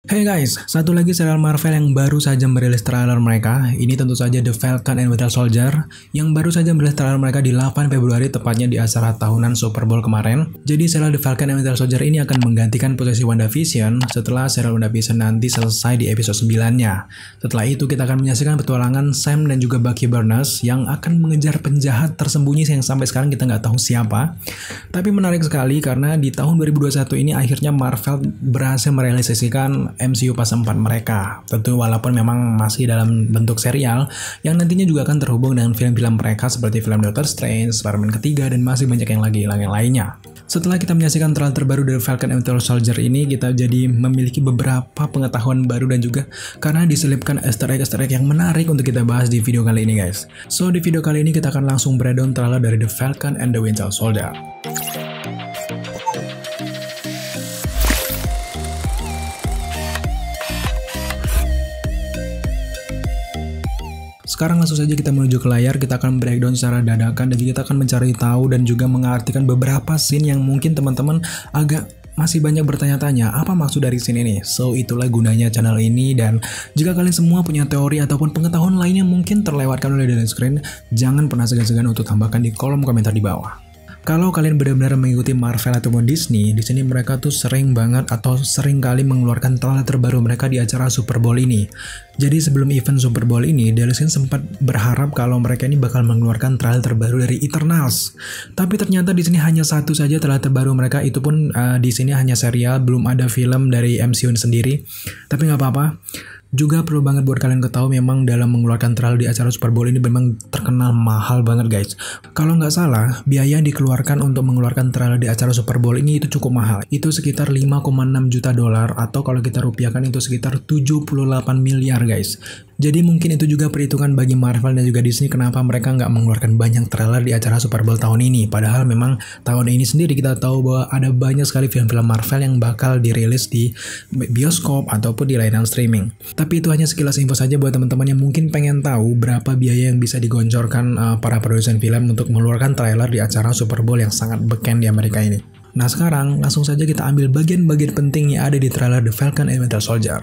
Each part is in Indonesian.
Hey guys, satu lagi serial Marvel yang baru saja merilis trailer mereka. Ini tentu saja The Falcon and Winter Soldier yang baru saja merilis trailer mereka di 8 Februari tepatnya di acara tahunan Super Bowl kemarin. Jadi serial The Falcon and Winter Soldier ini akan menggantikan posisi WandaVision setelah serial WandaVision nanti selesai di episode 9-nya. Setelah itu kita akan menyaksikan petualangan Sam dan juga Bucky Barnes yang akan mengejar penjahat tersembunyi yang sampai sekarang kita nggak tahu siapa. Tapi menarik sekali karena di tahun 2021 ini akhirnya Marvel berhasil merealisasikan MCU Fase 4 mereka. Tentu walaupun memang masih dalam bentuk serial yang nantinya juga akan terhubung dengan film-film mereka seperti film Doctor Strange, Spider-Man ketiga, dan masih banyak yang lainnya. Setelah kita menyaksikan trailer terbaru dari Falcon and Winter Soldier ini, kita jadi memiliki beberapa pengetahuan baru dan juga karena diselipkan easter egg yang menarik untuk kita bahas di video kali ini guys. So di video kali ini kita akan langsung breakdown trailer dari The Falcon and the Winter Soldier. Sekarang langsung saja kita menuju ke layar, kita akan breakdown secara dadakan dan kita akan mencari tahu dan juga mengartikan beberapa scene yang mungkin teman-teman agak masih banyak bertanya-tanya apa maksud dari scene ini. So itulah gunanya channel ini, dan jika kalian semua punya teori ataupun pengetahuan lain yang mungkin terlewatkan oleh Daily Screen, jangan pernah segan-segan untuk tambahkan di kolom komentar di bawah. Kalau kalian benar-benar mengikuti Marvel ataupun Disney, di sini mereka tuh sering banget atau sering kali mengeluarkan trailer terbaru mereka di acara Super Bowl ini. Jadi sebelum event Super Bowl ini, Daily Screen sempat berharap kalau mereka ini bakal mengeluarkan trailer terbaru dari Eternals. Tapi ternyata di sini hanya satu saja trailer terbaru mereka, itu pun di sini hanya serial, belum ada film dari MCU sendiri. Tapi nggak apa-apa. Juga perlu banget buat kalian ketahui memang dalam mengeluarkan trailer di acara Super Bowl ini memang terkenal mahal banget guys. Kalau nggak salah, biaya yang dikeluarkan untuk mengeluarkan trailer di acara Super Bowl ini itu cukup mahal. Itu sekitar 5,6 juta dolar atau kalau kita rupiahkan itu sekitar 78 miliar guys. Jadi mungkin itu juga perhitungan bagi Marvel dan juga Disney kenapa mereka nggak mengeluarkan banyak trailer di acara Super Bowl tahun ini. Padahal memang tahun ini sendiri kita tahu bahwa ada banyak sekali film-film Marvel yang bakal dirilis di bioskop ataupun di layanan streaming. Tapi itu hanya sekilas info saja buat teman-teman yang mungkin pengen tahu berapa biaya yang bisa digoncorkan para produsen film untuk mengeluarkan trailer di acara Super Bowl yang sangat beken di Amerika ini. Nah sekarang langsung saja kita ambil bagian-bagian penting yang ada di trailer The Falcon and Winter Soldier.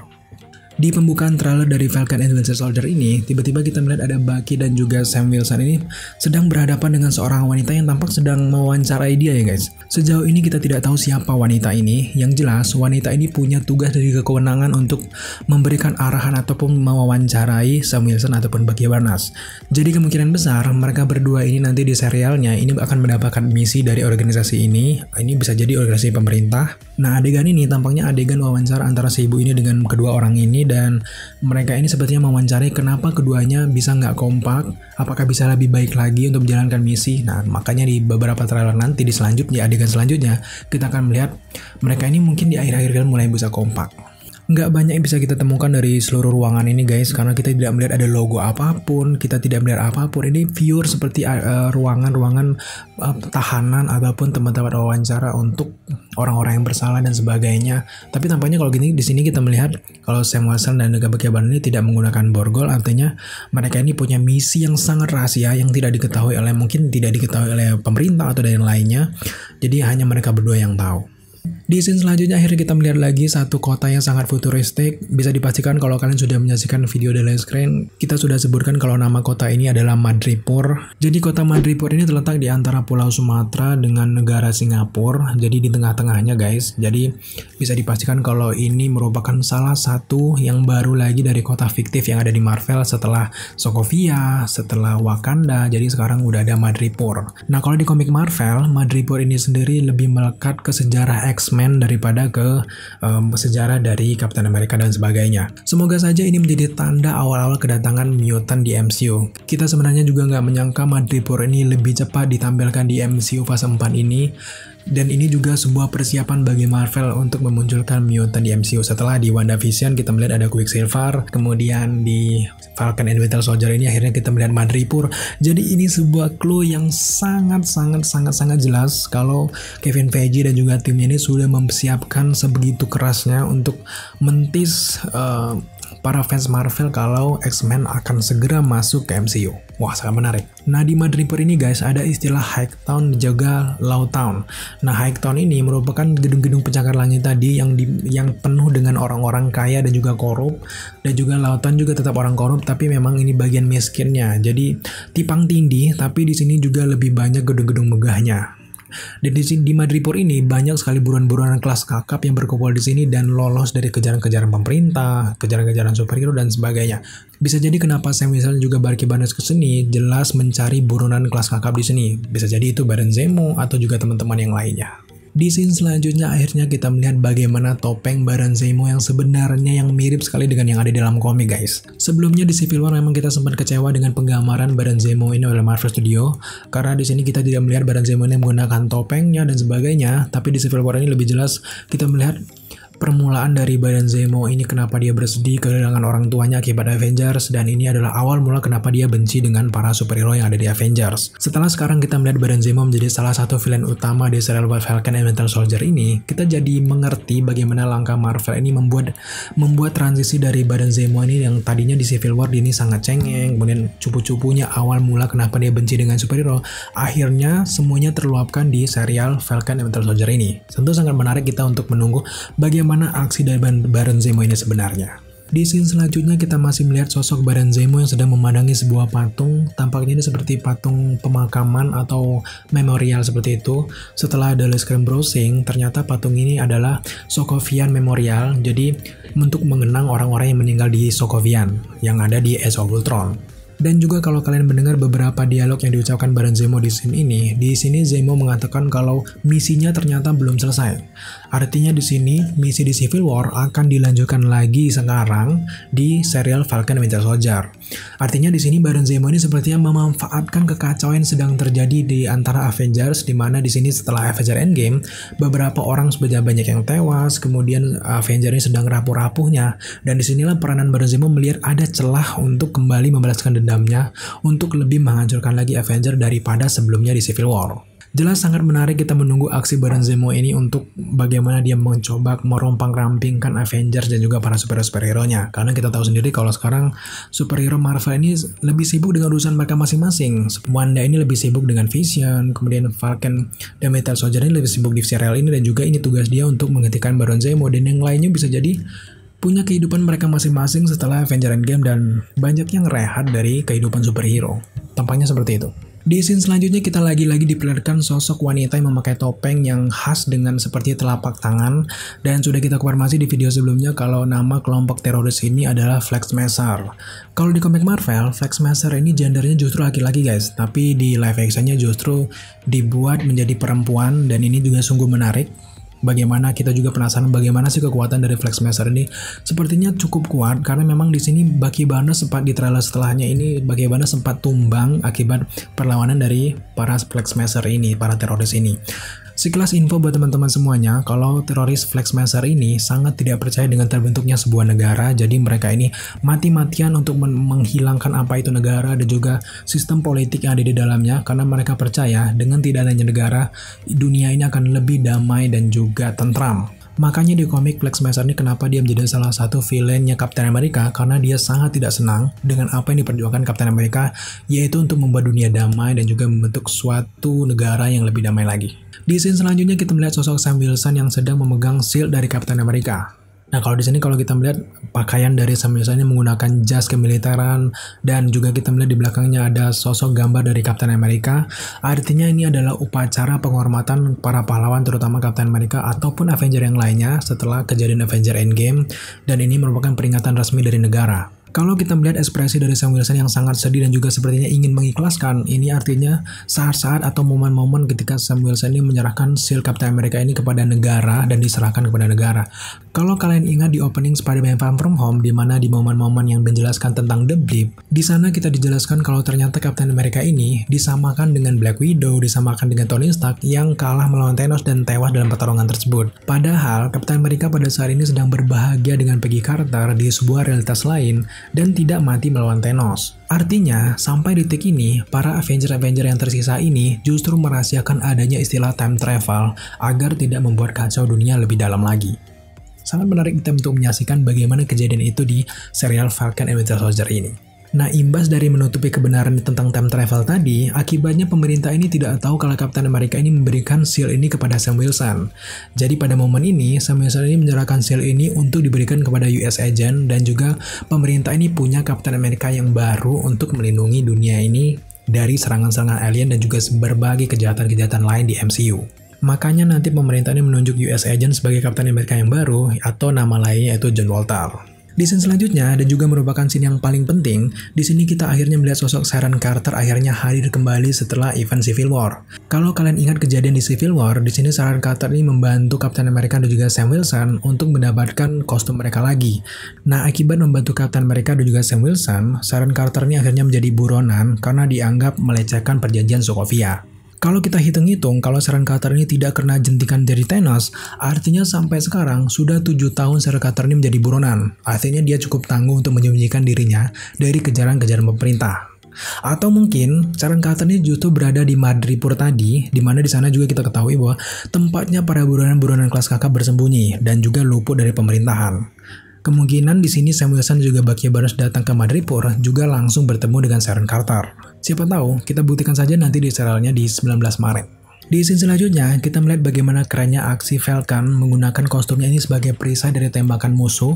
Di pembukaan trailer dari Falcon and Winter Soldier ini, tiba-tiba kita melihat ada Bucky dan juga Sam Wilson ini sedang berhadapan dengan seorang wanita yang tampak sedang mewawancarai dia ya guys. Sejauh ini kita tidak tahu siapa wanita ini, yang jelas wanita ini punya tugas dari kewenangan untuk memberikan arahan ataupun mewawancarai Sam Wilson ataupun Bucky Barnes. Jadi kemungkinan besar mereka berdua ini nanti di serialnya ini akan mendapatkan misi dari organisasi ini bisa jadi organisasi pemerintah. Nah adegan ini tampaknya adegan wawancara antara si ibu ini dengan kedua orang ini, dan mereka ini sepertinya mewawancarai kenapa keduanya bisa nggak kompak, apakah bisa lebih baik lagi untuk menjalankan misi. Nah makanya di beberapa trailer nanti di adegan selanjutnya kita akan melihat mereka ini mungkin di akhir-akhir mulai bisa kompak. Nggak banyak yang bisa kita temukan dari seluruh ruangan ini guys, karena kita tidak melihat ada logo apapun, kita tidak melihat apapun. Ini pure seperti ruangan-ruangan tahanan ataupun tempat-tempat wawancara untuk orang-orang yang bersalah dan sebagainya. Tapi tampaknya kalau gini di sini kita melihat kalau Sam Wilson dan juga Bucky Barnes ini tidak menggunakan borgol, artinya mereka ini punya misi yang sangat rahasia yang tidak diketahui oleh pemerintah atau yang lainnya. Jadi hanya mereka berdua yang tahu. Di scene selanjutnya akhirnya kita melihat lagi satu kota yang sangat futuristik. Bisa dipastikan kalau kalian sudah menyaksikan video Daily Screen, kita sudah sebutkan kalau nama kota ini adalah Madripoor. Jadi kota Madripoor ini terletak di antara Pulau Sumatera dengan negara Singapura. Jadi di tengah-tengahnya guys. Jadi bisa dipastikan kalau ini merupakan salah satu yang baru lagi dari kota fiktif yang ada di Marvel setelah Sokovia, setelah Wakanda. Jadi sekarang udah ada Madripoor. Nah kalau di komik Marvel, Madripoor ini sendiri lebih melekat ke sejarah X-Men daripada ke sejarah dari Captain America dan sebagainya. Semoga saja ini menjadi tanda awal-awal kedatangan mutant di MCU. Kita sebenarnya juga nggak menyangka Madripoor ini lebih cepat ditampilkan di MCU fase 4 ini. Dan ini juga sebuah persiapan bagi Marvel untuk memunculkan mutant di MCU. Setelah di WandaVision kita melihat ada Quicksilver, kemudian di Falcon and Winter Soldier ini akhirnya kita melihat Madripoor. Jadi ini sebuah clue yang sangat jelas kalau Kevin Feige dan juga timnya ini sudah mempersiapkan sebegitu kerasnya untuk mentis para fans Marvel kalau X-Men akan segera masuk ke MCU. Wah, sangat menarik. Nah, di Madripoor ini guys, ada istilah Hightown dan juga Lowtown. Nah, Hightown ini merupakan gedung-gedung pencakar langit tadi yang penuh dengan orang-orang kaya dan juga korup, dan juga Lowtown juga tetap orang korup, tapi memang ini bagian miskinnya. Jadi tipang tindih, tapi di sini juga lebih banyak gedung-gedung megahnya. Dan di Madripoor ini banyak sekali buruan-buruan kelas kakap yang berkumpul di sini dan lolos dari kejaran-kejaran pemerintah, kejaran-kejaran superhero dan sebagainya. Bisa jadi kenapa Sam Wilson juga Barky Barnes ke sini jelas mencari buronan kelas kakap di sini. Bisa jadi itu Baron Zemo atau juga teman-teman yang lainnya. Di scene selanjutnya akhirnya kita melihat bagaimana topeng Baron Zemo yang sebenarnya yang mirip sekali dengan yang ada di dalam komik guys. Sebelumnya di Civil War memang kita sempat kecewa dengan penggambaran Baron Zemo ini oleh Marvel Studio, karena di sini kita tidak melihat Baron Zemo ini menggunakan topengnya dan sebagainya, tapi di Civil War ini lebih jelas kita melihat permulaan dari Baron Zemo ini, kenapa dia bersedih kehilangan orang tuanya akibat Avengers, dan ini adalah awal mula kenapa dia benci dengan para superhero yang ada di Avengers. Setelah sekarang kita melihat Baron Zemo menjadi salah satu villain utama di serial Falcon and Winter Soldier ini, kita jadi mengerti bagaimana langkah Marvel ini membuat transisi dari Baron Zemo ini yang tadinya di Civil War ini sangat cengeng, kemudian cupu-cupunya awal mula kenapa dia benci dengan superhero, akhirnya semuanya terluapkan di serial Falcon and Winter Soldier ini. Tentu sangat menarik kita untuk menunggu bagaimana aksi dari Baron Zemo ini sebenarnya. Di scene selanjutnya kita masih melihat sosok Baron Zemo yang sedang memandangi sebuah patung. Tampaknya ini seperti patung pemakaman atau memorial seperti itu. Setelah ada screen browsing, ternyata patung ini adalah Sokovian Memorial. Jadi untuk mengenang orang-orang yang meninggal di Sokovian yang ada di Age of Ultron. Dan juga kalau kalian mendengar beberapa dialog yang diucapkan Baron Zemo di sini Zemo mengatakan kalau misinya ternyata belum selesai. Artinya di sini misi di Civil War akan dilanjutkan lagi sekarang di serial Falcon and Winter Soldier. Artinya di sini Baron Zemo ini sepertinya memanfaatkan kekacauan yang sedang terjadi di antara Avengers, di mana di sini setelah Avengers Endgame beberapa orang sudah banyak yang tewas, kemudian Avengers ini sedang rapuh-rapuhnya, dan disinilah peranan Baron Zemo melihat ada celah untuk kembali membalaskan dendamnya untuk lebih menghancurkan lagi Avengers daripada sebelumnya di Civil War. Jelas sangat menarik kita menunggu aksi Baron Zemo ini untuk bagaimana dia mencoba merompang-rampingkan Avengers dan juga para superhero-nya. Karena kita tahu sendiri kalau sekarang superhero Marvel ini lebih sibuk dengan urusan mereka masing-masing. Wanda ini lebih sibuk dengan Vision, kemudian Falcon dan Winter Soldier ini lebih sibuk di serial ini, dan juga ini tugas dia untuk menghentikan Baron Zemo, dan yang lainnya bisa jadi punya kehidupan mereka masing-masing setelah Avengers Endgame dan banyak yang rehat dari kehidupan superhero. Tampaknya seperti itu. Di scene selanjutnya kita lagi-lagi diperlihatkan sosok wanita yang memakai topeng yang khas dengan seperti telapak tangan, dan sudah kita konfirmasi di video sebelumnya kalau nama kelompok teroris ini adalah Flag Smasher. Kalau di komik Marvel, Flag Smasher ini gendernya justru laki-laki guys, tapi di live actionnya justru dibuat menjadi perempuan, dan ini juga sungguh menarik. Bagaimana kita juga penasaran bagaimana sih kekuatan dari Flag Smasher ini. Sepertinya cukup kuat karena memang di sini Barky Barnes sempat di trailer setelahnya ini Barky Barnes sempat tumbang akibat perlawanan dari para Flag Smasher ini, para teroris ini. Sekilas info buat teman-teman semuanya, kalau teroris Flag Smasher ini sangat tidak percaya dengan terbentuknya sebuah negara, jadi mereka ini mati-matian untuk menghilangkan apa itu negara dan juga sistem politik yang ada di dalamnya, karena mereka percaya dengan tidak adanya negara, dunia ini akan lebih damai dan juga tentram. Makanya di komik Flag Smasher ini kenapa dia menjadi salah satu villainnya Captain America, karena dia sangat tidak senang dengan apa yang diperjuangkan Captain America, yaitu untuk membuat dunia damai dan juga membentuk suatu negara yang lebih damai lagi. Di scene selanjutnya kita melihat sosok Sam Wilson yang sedang memegang shield dari Captain America. Nah, kalau di sini kalau kita melihat pakaian dari Sam Wilson ini menggunakan jas kemiliteran, dan juga kita melihat di belakangnya ada sosok gambar dari Captain America. Artinya ini adalah upacara penghormatan para pahlawan terutama Captain America ataupun Avenger yang lainnya setelah kejadian Avenger Endgame, dan ini merupakan peringatan resmi dari negara. Kalau kita melihat ekspresi dari Sam Wilson yang sangat sedih dan juga sepertinya ingin mengikhlaskan, ini artinya saat-saat atau momen-momen ketika Sam Wilson ini menyerahkan shield Captain America ini kepada negara dan diserahkan kepada negara. Kalau kalian ingat di opening Spider-Man Far From Home, di mana di momen-momen yang menjelaskan tentang The Blip, di sana kita dijelaskan kalau ternyata Captain America ini disamakan dengan Black Widow, disamakan dengan Tony Stark yang kalah melawan Thanos dan tewas dalam pertarungan tersebut. Padahal Captain America pada saat ini sedang berbahagia dengan Peggy Carter di sebuah realitas lain dan tidak mati melawan Thanos. Artinya, sampai detik ini, para Avenger-Avenger yang tersisa ini justru merahasiakan adanya istilah time travel agar tidak membuat kacau dunia lebih dalam lagi. Sangat menarik kita untuk menyaksikan bagaimana kejadian itu di serial Falcon and Winter Soldier ini. Nah, imbas dari menutupi kebenaran tentang time travel tadi, akibatnya pemerintah ini tidak tahu kalau Captain America ini memberikan shield ini kepada Sam Wilson. Jadi pada momen ini, Sam Wilson ini menyerahkan shield ini untuk diberikan kepada US Agent, dan juga pemerintah ini punya Captain America yang baru untuk melindungi dunia ini dari serangan-serangan alien dan juga berbagai kejahatan-kejahatan lain di MCU. Makanya nanti pemerintah ini menunjuk US Agent sebagai Captain America yang baru, atau nama lainnya yaitu John Walker. Di scene selanjutnya, dan juga merupakan scene yang paling penting, di sini kita akhirnya melihat sosok Sharon Carter akhirnya hadir kembali setelah event Civil War. Kalau kalian ingat kejadian di Civil War, di sini Sharon Carter ini membantu Captain America dan juga Sam Wilson untuk mendapatkan kostum mereka lagi. Nah, akibat membantu Captain America dan juga Sam Wilson, Sharon Carter ini akhirnya menjadi buronan karena dianggap melecehkan perjanjian Sokovia. Kalau kita hitung-hitung, kalau Sharon Carter ini tidak kena jentikan dari Thanos, artinya sampai sekarang sudah 7 tahun Sharon Carter ini menjadi buronan. Artinya dia cukup tangguh untuk menyembunyikan dirinya dari kejaran-kejaran pemerintah. Atau mungkin Sharon Carter ini justru berada di Madripoor tadi, di mana di sana juga kita ketahui bahwa tempatnya para buronan-buronan kelas kakap bersembunyi dan juga luput dari pemerintahan. Kemungkinan di sini Sam Wilson juga Bucky Barnes datang ke Madripoor juga langsung bertemu dengan Sharon Carter. Siapa tahu, kita buktikan saja nanti di serialnya di 19 Maret. Di scene selanjutnya, kita melihat bagaimana kerennya aksi Falcon menggunakan kostumnya ini sebagai perisai dari tembakan musuh.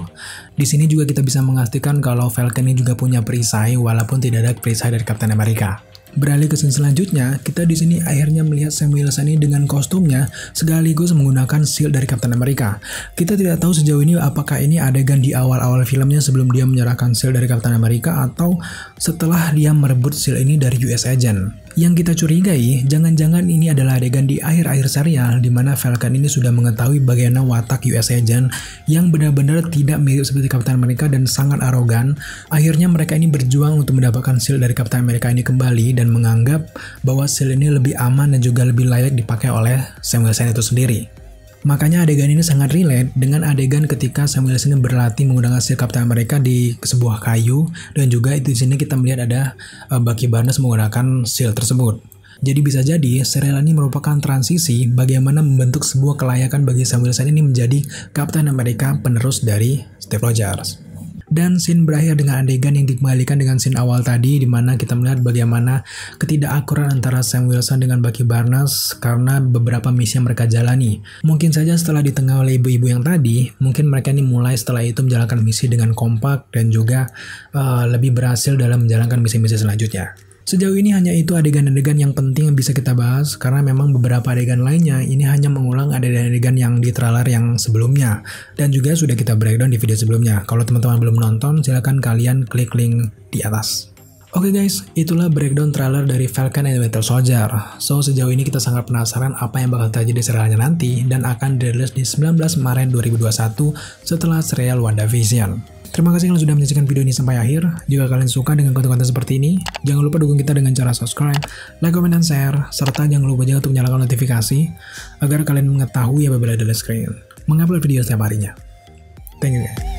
Di sini juga kita bisa memastikan kalau Falcon ini juga punya perisai walaupun tidak ada perisai dari Captain America. Beralih ke scene selanjutnya, kita di sini akhirnya melihat Sam Wilson ini dengan kostumnya sekaligus menggunakan shield dari Captain America. Kita tidak tahu sejauh ini apakah ini adegan di awal-awal filmnya sebelum dia menyerahkan shield dari Captain America atau setelah dia merebut shield ini dari US Agent. Yang kita curigai, jangan-jangan ini adalah adegan di akhir-akhir serial di mana Falcon ini sudah mengetahui bagaimana watak US Agent yang benar-benar tidak mirip seperti Captain America dan sangat arogan. Akhirnya mereka ini berjuang untuk mendapatkan shield dari Captain America ini kembali dan menganggap bahwa shield ini lebih aman dan juga lebih layak dipakai oleh Sam Wilson itu sendiri. Makanya adegan ini sangat relate dengan adegan ketika Sam Wilson berlatih menggunakan shield Captain America di sebuah kayu, dan juga itu di sini kita melihat ada Bucky Barnes menggunakan shield tersebut. Jadi bisa jadi serial ini merupakan transisi bagaimana membentuk sebuah kelayakan bagi Sam Wilson ini menjadi Captain America penerus dari Steve Rogers. Dan scene berakhir dengan adegan yang dikembalikan dengan scene awal tadi, di mana kita melihat bagaimana ketidakakuran antara Sam Wilson dengan Bucky Barnes karena beberapa misi yang mereka jalani. Mungkin saja setelah di tengah oleh ibu-ibu yang tadi, mungkin mereka ini mulai setelah itu menjalankan misi dengan kompak dan juga lebih berhasil dalam menjalankan misi-misi selanjutnya. Sejauh ini hanya itu adegan-adegan yang penting yang bisa kita bahas, karena memang beberapa adegan lainnya ini hanya mengulang adegan-adegan yang di trailer yang sebelumnya, dan juga sudah kita breakdown di video sebelumnya. Kalau teman-teman belum nonton, silahkan kalian klik link di atas. Oke guys, itulah breakdown trailer dari Falcon and Winter Soldier. So, sejauh ini kita sangat penasaran apa yang bakal terjadi di serialnya nanti, dan akan dirilis di 19 Maret 2021 setelah serial WandaVision. Terima kasih kalian sudah menyaksikan video ini sampai akhir. Jika kalian suka dengan konten-konten seperti ini, jangan lupa dukung kita dengan cara subscribe, like, comment, dan share, serta jangan lupa juga untuk menyalakan notifikasi agar kalian mengetahui apabila ada screen mengupload video setiap harinya. Thank you guys.